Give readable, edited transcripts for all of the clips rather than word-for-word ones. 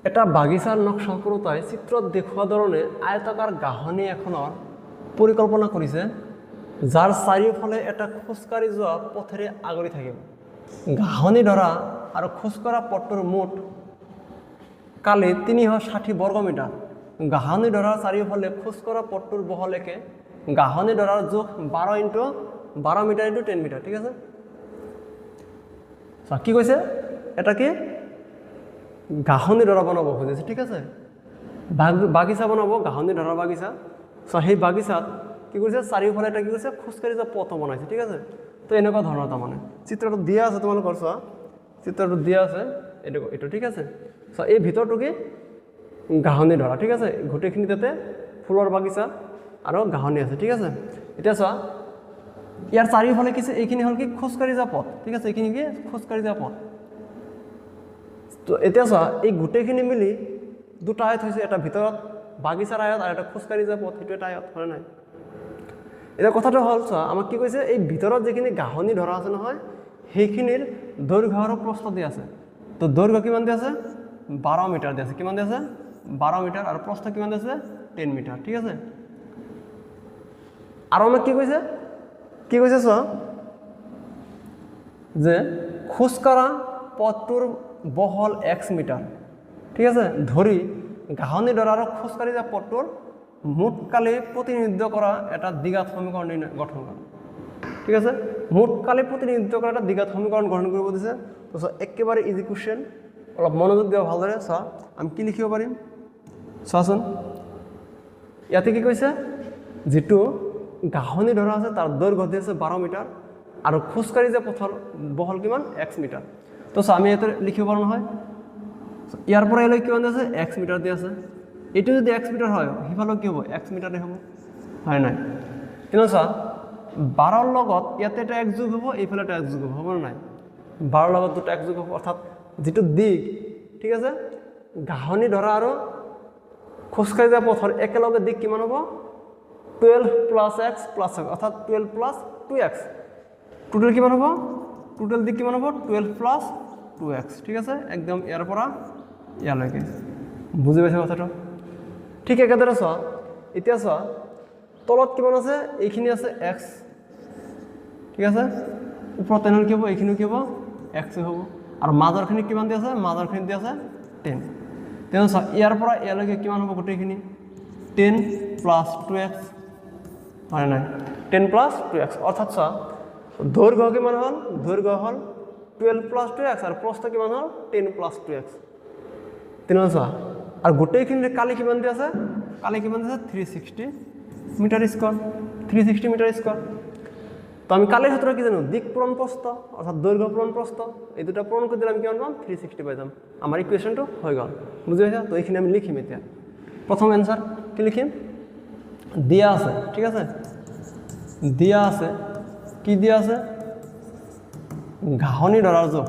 এটা বাগিচাৰ নক্সা কৰোঁতাই চিত্ৰত দেখুওৱা ধৰণে আয়তাকাৰ গাহনি এখনৰ পৰিকল্পনা কৰিছে যাৰ চাৰিওফালে এটা খোজকাঢ়ি যোৱা পথেৰে আগৰি থাকিব। ঘাঁহনি ধৰা আৰু খোজকঢ়া পথটোৰ মুঠ কালি 360 বৰ্গমিটাৰ। ঘাঁহনি ধৰাৰ চাৰিওফালে খোজকঢ়া পথটোৰ বহল একে। ঘাঁহনি ধৰাৰ জোখ 12 × 12 মিটাৰ × 10 মিটাৰ। ঠিক আছে, কি কৈছে এটা কি ঘাঁহনি ধৰা বনাব খুজিছে। ঠিক আছে, বাগিচা বনাব, ঘাঁহনি ধৰা বাগিচা। সেই বাগিচাত কি কৰিছে চাৰিওফালে এটা কি কৰিছে খোজকাঢ়ি যোৱা পথ বনাইছে। ঠিক আছে, তো এনেকুৱা ধৰণৰ তাৰমানে চিত্ৰটো দিয়া আছে, তোমালোকৰ চোৱা চিত্ৰটো দিয়া আছে এইটো। ঠিক আছে, এই ভিতৰটো কি ঘাঁহনি ধৰা। ঠিক আছে, গোটেইখিনি তাতে ফুলৰ বাগিচা আৰু ঘাঁহনি আছে। ঠিক আছে, এতিয়া চোৱা ইয়াৰ চাৰিওফালে কি এইখিনি হ'ল কি খোজকাঢ়ি যোৱা পথ। ঠিক আছে, এইখিনি কি খোজকাঢ়ি যোৱা পথ। তো এতিয়া চোৱা এই গোটেইখিনি মিলি দুটা আয়ত হৈছে, এটা ভিতৰত বাগিচাৰ আয়ত আৰু এটা খোজকাঢ়ি যোৱা পথ, সেইটো এটা আয়ত হয় নাই। এতিয়া কথাটো হ'ল চোৱা আমাক কি কৈছে এই ভিতৰত যিখিনি ঘাঁহনি ধৰা আছে নহয় সেইখিনিৰ দৈৰ্ঘ্য আৰু প্ৰস্থ দিয়া আছে। তো দৈৰ্ঘ্য কিমান দিয়া আছে 12 মিটাৰ দিয়া আছে। কিমান দিয়া আছে 12 মিটাৰ, আৰু প্ৰস্থ কিমান দিয়া আছে 10 মিটাৰ। ঠিক আছে, আৰু আমাক কি কৈছে চোৱা যে খোজকঢ়া পথটোৰ বহল x মিটাৰ। ঠিক আছে, ধৰি ঘাঁহনি ধৰা আৰু খোজকাঢ়ি যোৱা পথটোৰ মুঠ কালি প্ৰতিনিধিত্ব কৰা এটা দ্বিঘাত সমীকৰণ গঠন কৰা। ঠিক আছে, মুঠ কালি প্ৰতিনিধিত্ব কৰা এটা দ্বিঘাত সমীকৰণ গঠন কৰিব দিছে। তো একেবাৰে ইজি কুৱেশ্যন, অলপ মনোযোগ দিয়া ভালদৰে। চোৱা আমি কি লিখিব পাৰিম চোৱাচোন। ইয়াতে কি কৈছে যিটো ঘাঁহনি ধৰা আছে তাৰ দৈৰ্ঘ্য দি আছে 12 মিটাৰ আৰু খোজকাঢ়ি যোৱা পথৰ বহল কিমান x মিটাৰ। তো আমি ইয়াতে লিখিব পাৰোঁ নহয়, ইয়াৰ পৰা ইয়ালৈ কিমান আছে x মিটাৰ দি আছে। এইটো যদি x মিটাৰ হয় সিফালেও কি হ'ব x মিটাৰে হ'ব হয় নাই। কিন্তু চোৱা 12ৰ লগত ইয়াতে এটা x যোগ হ'ব, এইফালে এটা x যোগ হ'ব নাই। 12ৰ লগত দুটা x যোগ হ'ব, অৰ্থাৎ যিটো দিশ ঠিক আছে ঘাঁহনি ধৰা আৰু খোজকাঢ়ি যোৱা পথৰ একেলগে দিশ কিমান হ'ব 12 + x + x, অৰ্থাৎ 12 + 2x। টোটেল কিমান হ'ব, টোটেল দিশ কিমান হ'ব 12 + 2x। ঠিক আছে, একদম ইয়াৰ পৰা ইয়ালৈকে বুজি পাইছে কথাটো। ঠিক একেদৰে চোৱা এতিয়া চোৱা তলত কিমান আছে এইখিনি আছে x। ঠিক আছে, ওপৰত তেনেহ'লে কি হ'ব এইখিনিও কি হ'ব x হ'ব, আৰু মাজৰখিনি কিমান দি আছে মাজৰখিনি দি আছে 10। তেনে চোৱা ইয়াৰ পৰা ইয়ালৈকে কিমান হ'ব গোটেইখিনি 10 + 2x হয় নাই, 10 + 2x। অৰ্থাৎ চোৱা দৈৰ্ঘ্য কিমান হ'ল, দৈৰ্ঘ্য হ'ল 12 + 2x আৰু প্ৰস্থ কিমান হ'ল 10 + 2x। তেনেহ'লে চোৱা আৰু গোটেইখিনি কালি কিমান দি আছে, কালি কিমান দি আছে 360 মিটাৰ স্কোৱাৰ, 360 মিটাৰ স্কোৱাৰ। তো আমি কালিৰ সূত্ৰ কি জানো দিক পূৰণ প্ৰস্থ, অৰ্থাৎ দৈৰ্ঘ্য পূৰণ প্ৰস্থ, এই দুটা পূৰণ কৰি দিলে আমি কিমান পাম 360 পাই যাম। আমাৰ ইকুৱেশ্যনটো হৈ গ'ল, বুজি পাইছা। তো এইখিনি আমি লিখিম এতিয়া। প্ৰথম এনচাৰ কি লিখিম দিয়া আছে। ঠিক আছে, দিয়া আছে কি দিয়া আছে ঘাঁহনি ধৰাৰ জোখ,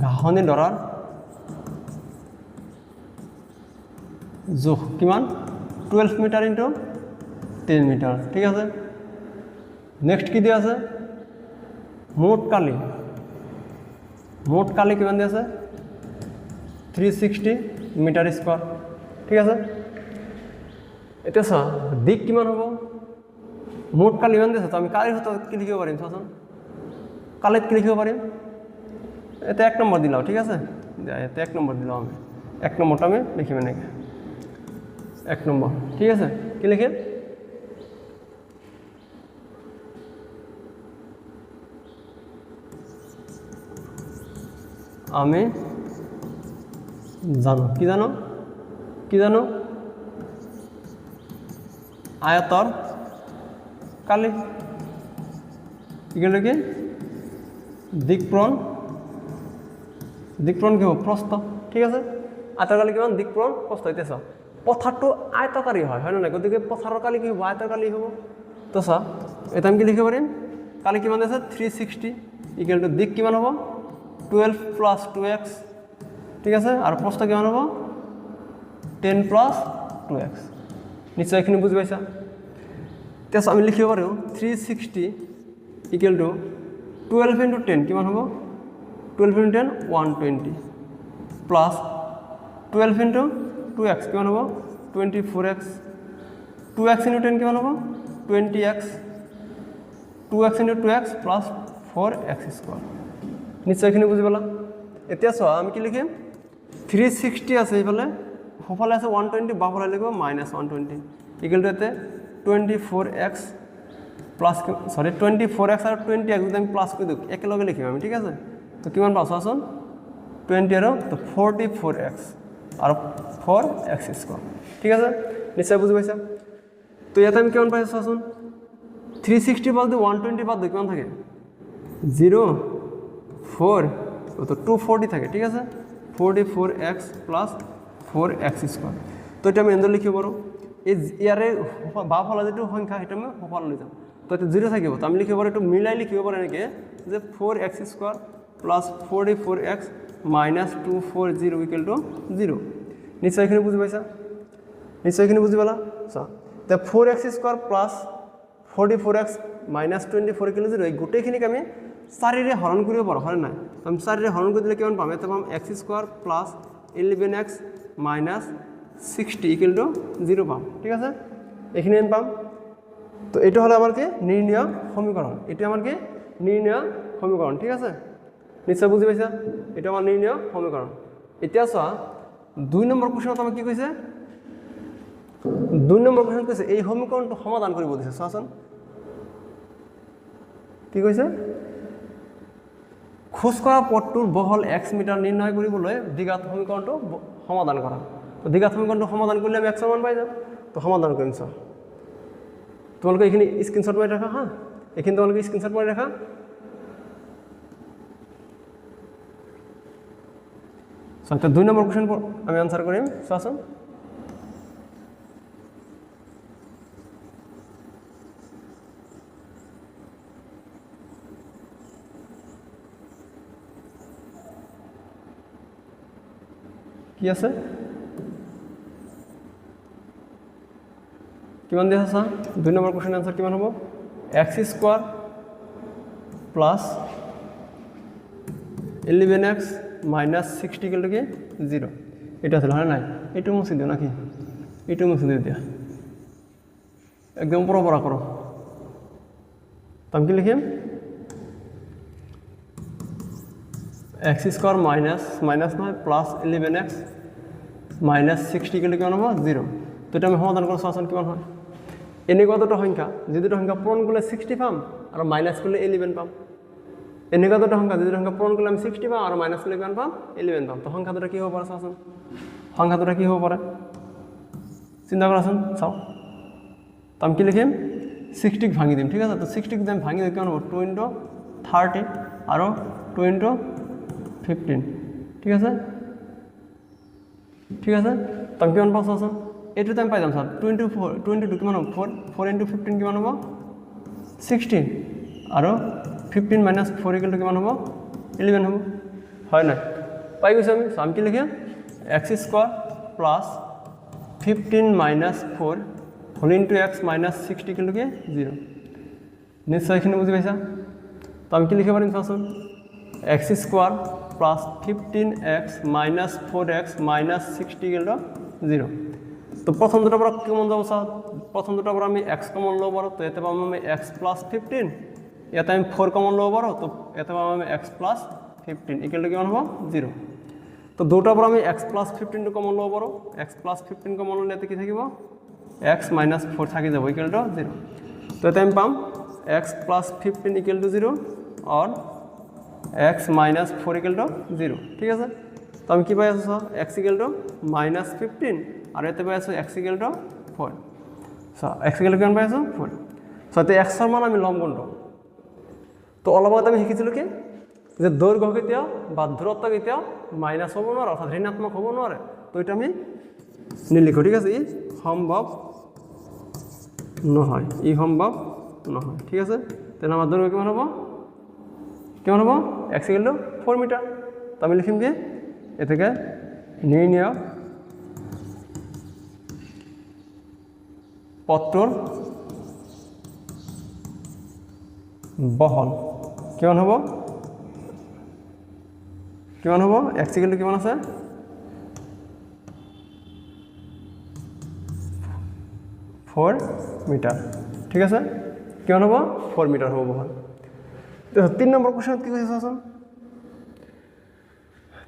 ঘাঁহনি ধৰাৰ জোখ কিমান 12 মিটাৰ × 10 মিটাৰ। ঠিক আছে, নেক্সট কি দিয়া আছে মুঠ কালি, মুঠ কালি কিমান দিয়া আছে 360 মিটাৰ স্কোৱাৰ। ঠিক আছে, এতিয়া চোৱা দিক কিমান হ'ব মুঠ কালি ইমান দিছে। তো আমি কালিৰ সূত্ৰত কি লিখিব পাৰিম চোৱাচোন, কালিত কি লিখিব পাৰিম এতিয়া 1 নম্বৰ দিলাও। ঠিক আছে, এতিয়া 1 নম্বৰ দিলাও, আমি 1 নম্বৰটো আমি লিখিম এনেকৈ 1 নম্বৰ। ঠিক আছে, কি লিখিম আমি জানো কি জানো কি জানো আয়তৰ কালি কি দিক পূৰণ কি হ'ব প্ৰস্থ। ঠিক আছে, আয়তৰ কালি কিমান দিক পূৰণ প্ৰস্থ। এতিয়া চোৱা পথাৰটো আয়তকাৰী হয় নে নাই, গতিকে পথাৰৰ কালি কি হ'ব আয়তৰ কালি হ'ব। তো চোৱা এতিয়া আমি কি লিখিব পাৰিম কালি কিমান আছে 360 = দিক কিমান হ'ব 12 + 2x। ঠিক আছে, আৰু প্ৰস্থ কিমান হ'ব 10 + 2x। নিশ্চয় এইখিনি বুজি পাইছা। এতিয়া আমি লিখিব পাৰোঁ 360 = 12 × 10 কিমান হ'ব 12 × 10 120 প্লাছ 12 ইন্টু 2x কিমান হ'ব 24x 2x ইন্টু 10 কিমান হ'ব 20x 2x into 2x plus 4x square নিশ্চয় এখানে বুঝি পালা এতিয়া চোৱা আমি কি লিখিম 360 আছে এইফালে সোঁফালে আছে 120 বাওঁফালে লিখিব -120 ইকুয়াল টু এতে 24x প্লাস সরি 24x আর 20x যদি আমি প্লাস করে দিই একেলগে লিখিম আমি ঠিক আছে তো কিমান পাওঁ চোৱাচোন 20 আৰু তো 44x আর 4x স্কোয়ার ঠিক আছে নিশ্চয় বুঝি পাইছা তো ইয়াতে আমি কিমান পাইছো চোৱাচোন 360 বাদ দি 120 বাদ দি কিমান থাকে 0 4 তো 240 থাকে ঠিক আছে 44x প্লাস 4x স্কোয়ার তো এটা আমি এন্ড লিখিব পাৰো এই ইয়াৰে বাওঁফালে যেটো সংখ্যা এটা আমি সোঁফালে লৈ যাম তো এটা 0 থাকিব তো আমি লিখিব পাৰো এটো মিলাই লিখিব পাৰো এনেকে যে 4x square plus 44x minus 240 equal to 0 নিশ্চয় এখানে বুঝি পাইছা নিশ্চয় এখানে বুঝি পালা সো তে 4x square plus 44x minus 24 equal to 0 এই গোটেইখিনিক আমি 4 ৰে হৰণ কৰিব পাৰো হয় নাই আমি 4 ৰে হৰণ কৰি দিলে কিমান পাম এটা পাম x square plus 11x minus 60 equal to 0 পাম ঠিক আছে এখানে আমি পাম তো এটা হলো আমার কি নির্ণয় সমীকরণ এটা আমার কি নির্ণয় সমীকরণ ঠিক আছে নিশ্চয় বুঝি পাইছা এটা আমার নির্ণয় সমীকরণ এতিয়া চোৱা 2 নম্বৰ কোৱেশ্চনত আমাক কি কৈছে 2 নম্বৰ কোৱেশ্চন কৈছে এই সমীকৰণটো সমাধান কৰিব দিছে চোৱাচোন কি কৈছে খোজ কৰা পথটোৰ বহল x মিটাৰ নিৰ্ণয় কৰিবলৈ দ্বিঘাত সমীকৰণটো সমাধান কৰা তো দ্বিঘাত সমীকৰণটো সমাধান কৰিলে আমি x মান পাই যাম তো সমাধান কৰিম চোৱা তোমালোকে এখানে স্ক্ৰিনশট মাৰি ৰাখা হ্যাঁ এখানে তোমালোকে স্ক্ৰিনশট মাৰি ৰাখা সো এটা 2 নম্বৰ কোশ্চেন আমি आंसर কৰিম চোৱাচোন কি আছে কিমান দিয়া আছে 2 নম্বৰ কোশ্চেন आंसर কিমান হ'ব x square plus 11x minus 60 equal to কি 0 এটা আছে হয় নাই এটু মুছে দিও নাকি এটু মুছে দিয়া একদম পুরো করো তাম কি লিখিম x স্কয়ার মাইনাস নয় plus 11x minus 60 equal to কিমান হ'ব 0 তো এটা আমি সমাধান করব চোৱাচোন কিমান হয় এনেকুৱা দুটা সংখ্যা যে দুটা সংখ্যা পূৰণ কৰিলে 60 পাম আৰু মাইনাস কৰিলে 11 পাম এনেকুৱা দুটা সংখ্যা যে দুটা সংখ্যা পূৰণ কৰিলে আমি 60 পাম আৰু মাইনাস কৰিলে কিমান পাম 11 পাম তো সংখ্যা দুটা কি হ'ব পাৰে চোৱাচোন সংখ্যা দুটা কি হ'ব পাৰে চিন্তা কৰাচোন চাও তাম কি লিখিম 60 ক ভাঙি দিম ঠিক আছে তো 60 ক যদি আমি ভাঙি দিম কিমান হ'ব 2 * 30 আৰু 2 * 15 ঠিক আছে তাম কিমান পাম চোৱাচোন এটো টাইম পাই যাম স্যার 22 কিমান হ'ব 4 * 15 কিমান হ'ব 16 আৰু 15 - 4 = কিমান হ'ব 11 হ'ব হয় না পাই গৈছো আমি সাম কি লিখিম x square plus 15 - 4 whole into x - 60 = 0 নিশ্চয় এখানে বুঝি পাইছা তো আমি কি লিখিব পাৰিম চাচোন x square plus 15x - 4x - 60 = 0 তো প্রথম দুটো পর কমন যাব স্যার প্রথম দুটো পর আমি x কমন লব পারো তো এতে পাবো আমি x + 15 এতে আমি 4 কমন লব পারো তো এতে পাবো আমি x + 15 ইকুয়াল টু কিমান হ'ব 0 তো দুটো পর আমি x + 15 কমন লব পারো x + 15 কমন ললে এতে কি থাকিব x - 4 থাকি যাব ইকুয়াল টু 0 তো এতে আমি পাম x + 15 ইকুয়াল টু 0 और x - 4 ইকুয়াল টু 0 ঠিক আছে তো আমি কি পাই আছো x ইকুয়াল টু -15 আর এতে পাই আছো x equal to 4 so x equal to কিমান পাই আছো 4 সো এতে x এর মান আমি লম কোনটো তো অলপত আমি শিকিছিলো কি যে দৈর্ঘ্য কেতিয়াও বা দূরত্ব কেতিয়াও মাইনাস হ'ব নোৱাৰে অৰ্থাৎ ঋণাত্মক হ'ব নোৱাৰে তো এটা আমি নিলিখো ঠিক আছে ই সম্ভৱ নহয় ঠিক আছে তেনে আমাৰ দৈৰ্ঘ্য কিমান হ'ব x ইকুয়াল টু 4 মিটাৰ তো আমি লিখিম কি এটাকে নিৰ্ণয় পথটোৰ বহল কিমান হ'ব x ইকুয়াল টু কিমান আছে 4 মিটাৰ ঠিক আছে কিমান হ'ব 4 মিটাৰ হ'ব বহল 3 নম্বৰ কোৱেশ্চনত কি কৈছে চাচোন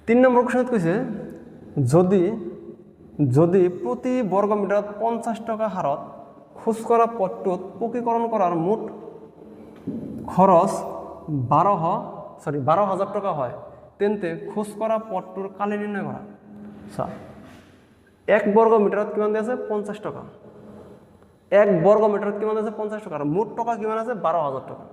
3 নম্বৰ কোৱেশ্চনত কৈছে যদি প্ৰতি বৰ্গ মিটাৰত 50 টকা হাৰত খোজ কৰা পথটোত পকীকৰণ কৰাৰ মুঠ খৰচ 12,000 টকা হয় তেন্তে খোজ কৰা পথটোৰ কালি নিৰ্ণয় কৰা চা 1 বৰ্গ মিটাৰত কিমান আছে 50 টকা 1 বৰ্গ মিটাৰত কিমান আছে 50 টকা মুঠ টকা কিমান আছে 12,000 টকা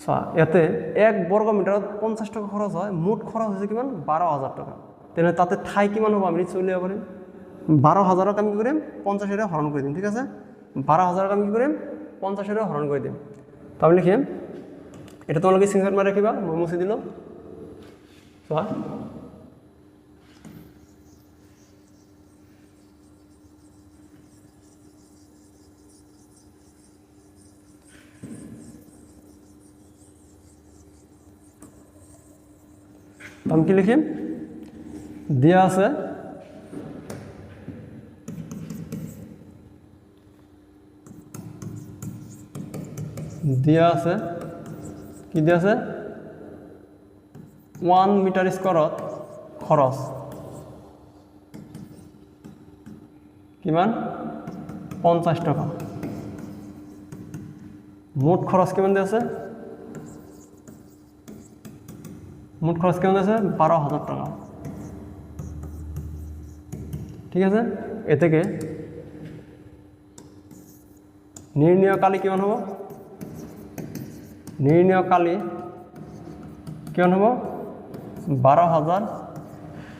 চা ইয়াতে 1 বৰ্গ মিটাৰত 50 টকা খৰচ হয় মুঠ খৰচ হৈছে কিমান 12,000 টকা তেনে তাতে ঠাই কিমান হ'ব আমি নিশ্চয় উলিয়াব পাৰিম 12,000ক আমি কি কৰিম 50 এৰে হৰণ কৰি দিম ঠিক আছে 12,000ক আমি কি কৰিম 50 এৰে হৰণ কৰি দিম তো আমি লিখিম এটা তোমালোকে স্ক্ৰিনশ্বট মাৰি ৰাখিবা মই মুছি দিলো চোৱা আমি কি লিখিম দিয়া আছে কি দিয়া আছে 1 মিটাৰ স্কোৱাৰত খৰচ কিমান 50 টকা মুঠ খৰচ কিমান দিয়া আছে মুঠ খরচ কেমন আছে 12,000 টাকা ঠিক আছে এ থেকে নির্ণয় কালি কেমন হবো নির্ণয় কালি কেমন হবো 12,000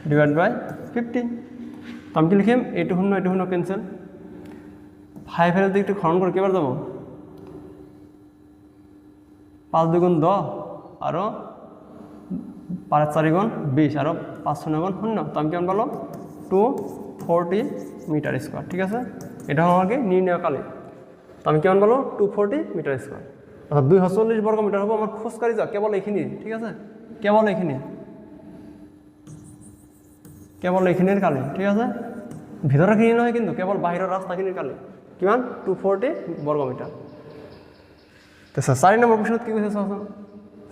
ডিভাইড বাই 15 তো আমি কি লিখিম এটু শূন্য ক্যান্সেল 5 এর দিকে একটু হরণ করে কেবার যাব 5 দুগুণ 10 আর 5 4 গুণ 20 আর 5 শূন্য গুণ 0 তো আমি কেমন বলো 240 মিটার স্কোয়ার ঠিক আছে এটা হলো কি নির্ণয় কালে তো আমি কেমন বলো 240 মিটার স্কোয়ার অর্থাৎ 240 বর্গ মিটার হবে আমার খোঁজকারী যা কেবল এইখিনি ঠিক আছে কেবল এইখিনির কালে ঠিক আছে ভিতরে খিনি নয় কিন্তু কেবল বাহিরের রাস্তাখিনির কালে কিমান 240 বর্গ মিটার তো 4 নম্বর প্রশ্নত কি কৈছে চাওচোন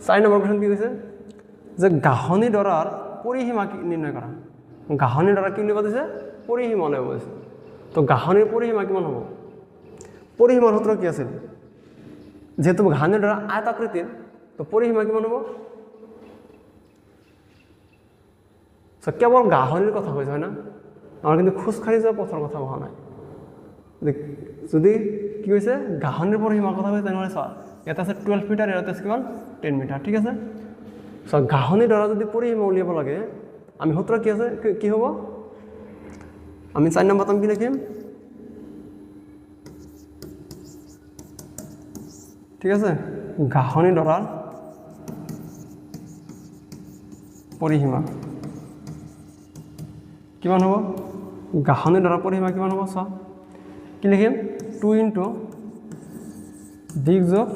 4 নম্বর প্রশ্ন কি কৈছে যে গাহনি ডরার পরিসীমা নির্ণয় করা গাহনি ডরা কি লিখা দিছে পরিসীমা উলিয়াব দিছে তো গাহনির পরিসীমা কিমান হ'ব পরিসীমার সূত্র কি আছিল যেহেতু গাহনি ডরা আয়তাকৃতির তো পরিসীমা কিমান হ'ব কেবল গাহনির কথা কৈছে হয় না আমার কিন্তু খোজকাঢ়ি যাওয়া পথৰ কথা কোৱা নাই যদি কি কৈছে গাহনিৰ পৰিসীমাৰ কথা কৈছে তেনেহ'লে চোৱা ইয়াতে আছে 12 মিটার ইয়াতে আছে কিমান 10 মিটার ঠিক আছে গাহনি ডরা যদি পরিসীমা উলিয়াব লাগে আমি সূত্র কি আছে কি হব আমি 4 নম্বর আমি কি লিখিম ঠিক আছে গাহনি ডরার পরিসীমা কিমান হব গাহনি ডরার পরিসীমা কিমান হব চা কি লিখিম 2 ইনটু দিক যোগ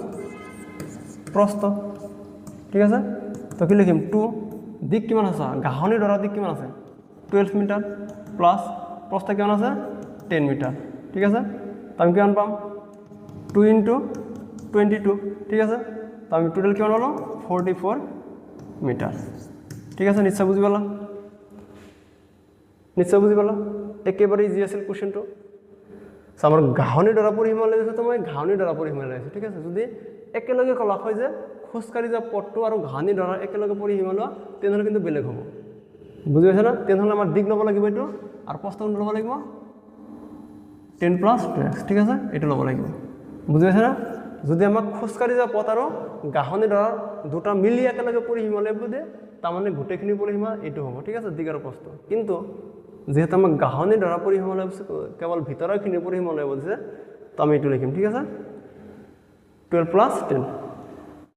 প্রস্থ ঠিক আছে তো কি লিখিম 2 দিক কিমান আছে গাহনি ডরার দিক কিমান আছে 12 মিটার প্লাস প্রস্থ কিমান আছে 10 মিটার ঠিক আছে তো আমি কিমান পাম 2 ইনটু 22 ঠিক আছে তো আমি টোটাল কিমান হলো 44 মিটার ঠিক আছে নিশ্চয় বুঝি পালা একেবারে ইজি আছিল কোশ্চেনটো আমার গাহনি ডরা পরিসীমা লাগিছে তো মই গাহনি ডরা পরিসীমা লাগিছে ঠিক আছে যদি একেলগে কলা হয় যে খোজকাঢ়ি যা পথটো আৰু গাহনি ডৰাৰ একেলগে পৰিসীমা লোৱা তেনেহ'লে কিন্তু বেলেগ হ'ব বুঝি পাইছা না তেনেহ'লে আমাৰ দিক ল'ব লাগিব এইটো আৰু প্ৰস্থ ল'ব লাগিব 10 + 2x ঠিক আছে এইটো ল'ব লাগিব বুঝি পাইছা না যদি আমাক খোজকাঢ়ি যা পথ আৰু গাহনি ডৰাৰ দুটা মিলি একেলগে পৰিসীমা লাগিব দে তাৰমানে গোটেইখিনি পৰিসীমা এইটো হ'ব ঠিক আছে দিক আৰু প্ৰস্থ কিন্তু যেহেতু আমাক গাহনি ডৰা পৰিসীমা লাগিছে কেবল ভিতৰৰখিনি পরিসীমা লাগিব দিছে তো আমি এইটো লিখিম ঠিক আছে 12 + 10